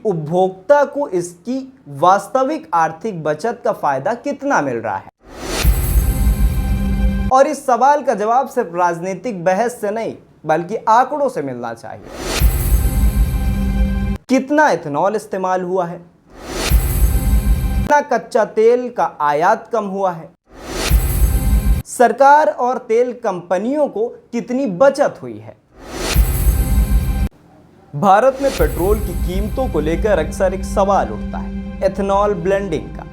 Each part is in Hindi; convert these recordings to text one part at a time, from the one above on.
उपभोक्ता को इसकी वास्तविक आर्थिक बचत का फायदा कितना मिल रहा है। और इस सवाल का जवाब सिर्फ राजनीतिक बहस से नहीं बल्कि आंकड़ों से मिलना चाहिए। कितना इथेनॉल इस्तेमाल हुआ है, कितना कच्चा तेल का आयात कम हुआ है, सरकार और तेल कंपनियों को कितनी बचत हुई है। भारत में पेट्रोल की कीमतों को लेकर अक्सर एक सवाल उठता है, एथेनॉल ब्लेंडिंग का।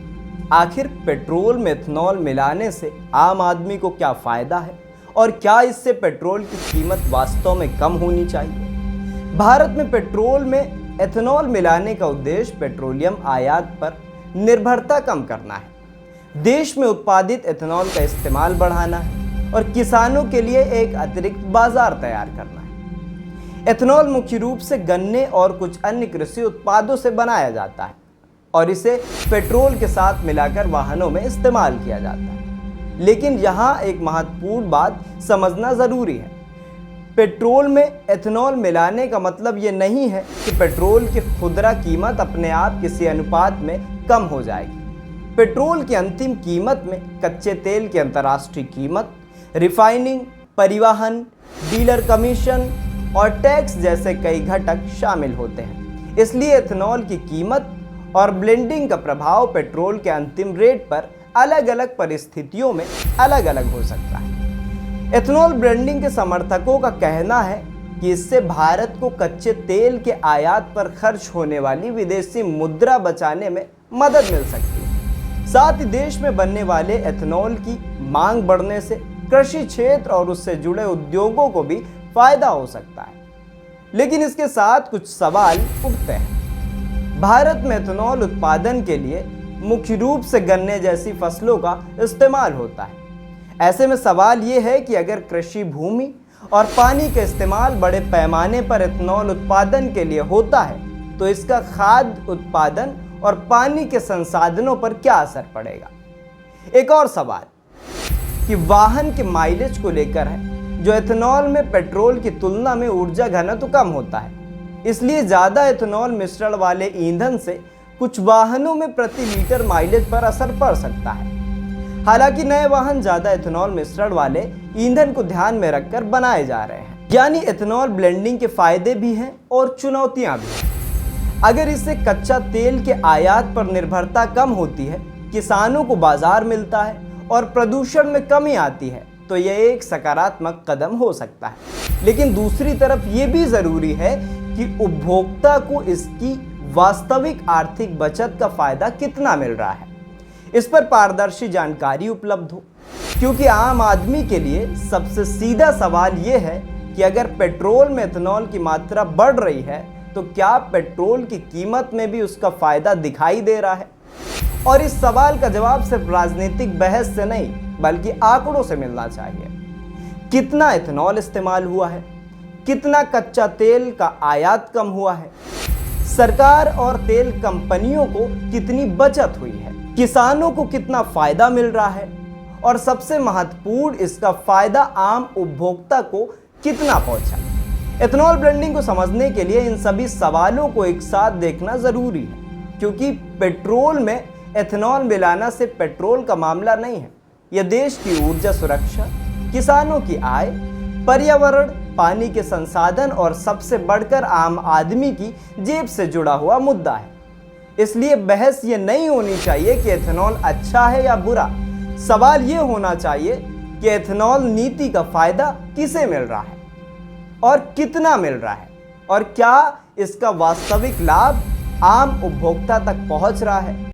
आखिर पेट्रोल में एथेनॉल मिलाने से आम आदमी को क्या फायदा है और क्या इससे पेट्रोल की कीमत वास्तव में कम होनी चाहिए। भारत में पेट्रोल में एथेनॉल मिलाने का उद्देश्य पेट्रोलियम आयात पर निर्भरता कम करना है, देश में उत्पादित एथेनॉल का इस्तेमाल बढ़ाना है और किसानों के लिए एक अतिरिक्त बाजार तैयार करना है। एथेनॉल मुख्य रूप से गन्ने और कुछ अन्य कृषि उत्पादों से बनाया जाता है और इसे पेट्रोल के साथ मिलाकर वाहनों में इस्तेमाल किया जाता है। लेकिन यहाँ एक महत्वपूर्ण बात समझना जरूरी है, पेट्रोल में एथेनॉल मिलाने का मतलब ये नहीं है कि पेट्रोल की खुदरा कीमत अपने आप किसी अनुपात में कम हो जाएगी। पेट्रोल की अंतिम कीमत में कच्चे तेल की अंतर्राष्ट्रीय कीमत, रिफाइनिंग, परिवहन, डीलर कमीशन और टैक्स जैसे कई घटक शामिल होते हैं। इसलिए एथेनॉल की कीमत और ब्लेंडिंग का प्रभाव पेट्रोल के अंतिम रेट पर अलग अलग परिस्थितियों में अलग अलग हो सकता है। एथेनॉल ब्लेंडिंग के समर्थकों का कहना है कि इससे भारत को कच्चे तेल के आयात पर खर्च होने वाली विदेशी मुद्रा बचाने में मदद मिल सकती है। साथ ही देश में बनने वाले एथेनॉल की मांग बढ़ने से कृषि क्षेत्र और उससे जुड़े उद्योगों को भी फायदा हो सकता है। लेकिन इसके साथ कुछ सवाल उठते हैं। भारत में एथेनॉल उत्पादन के लिए मुख्य रूप से गन्ने जैसी फसलों का इस्तेमाल होता है। ऐसे में सवाल ये है कि अगर कृषि भूमि और पानी का इस्तेमाल बड़े पैमाने पर एथेनॉल उत्पादन के लिए होता है तो इसका खाद्य उत्पादन और पानी के संसाधनों पर क्या असर पड़ेगा। एक और सवाल कि वाहन के माइलेज को लेकर है, जो एथेनॉल में पेट्रोल की तुलना में ऊर्जा घनत्व कम होता है, इसलिए ज़्यादा एथेनॉल मिश्रण वाले ईंधन से कुछ वाहनों में प्रति लीटर माइलेज पर असर पड़ सकता है। हालांकि नए वाहन ज़्यादा एथेनॉल मिश्रण वाले ईंधन को ध्यान में रखकर बनाए जा रहे हैं, यानी एथेनॉल ब्लेंडिंग के फायदे भी हैं और चुनौतियां भी हैं। अगर इससे कच्चा तेल के आयात पर निर्भरता कम होती है, किसानों को बाजार मिलता है और प्रदूषण में कमी आती है तो यह एक सकारात्मक कदम हो सकता है। लेकिन दूसरी तरफ ये भी ज़रूरी है कि उपभोक्ता को इसकी वास्तविक आर्थिक बचत का फायदा कितना मिल रहा है, इस पर पारदर्शी जानकारी उपलब्ध हो। क्योंकि आम आदमी के लिए सबसे सीधा सवाल यह है कि अगर पेट्रोल में एथेनॉल की मात्रा बढ़ रही है तो क्या पेट्रोल की कीमत में भी उसका फायदा दिखाई दे रहा है। और इस सवाल का जवाब सिर्फ राजनीतिक बहस से नहीं बल्कि आंकड़ों से मिलना चाहिए। कितना एथेनॉल इस्तेमाल हुआ है, कितना कच्चा तेल का आयात कम हुआ है, सरकार और तेल कंपनियों को कितनी बचत हुई है, किसानों को कितना फायदा मिल रहा है और सबसे महत्वपूर्ण इसका फायदा आम उपभोक्ता को कितना पहुंचा। एथेनॉल ब्लेंडिंग को समझने के लिए इन सभी सवालों को एक साथ देखना जरूरी है, क्योंकि पेट्रोल में एथेनॉल मिलाना से पेट्रोल का मामला नहीं है, यह देश की ऊर्जा सुरक्षा, किसानों की आय, पर्यावरण, पानी के संसाधन और सबसे बढ़कर आम आदमी की जेब से जुड़ा हुआ मुद्दा है। इसलिए बहस ये नहीं होनी चाहिए कि एथेनॉल अच्छा है या बुरा, सवाल ये होना चाहिए कि एथेनॉल नीति का फायदा किसे मिल रहा है और कितना मिल रहा है और क्या इसका वास्तविक लाभ आम उपभोक्ता तक पहुंच रहा है।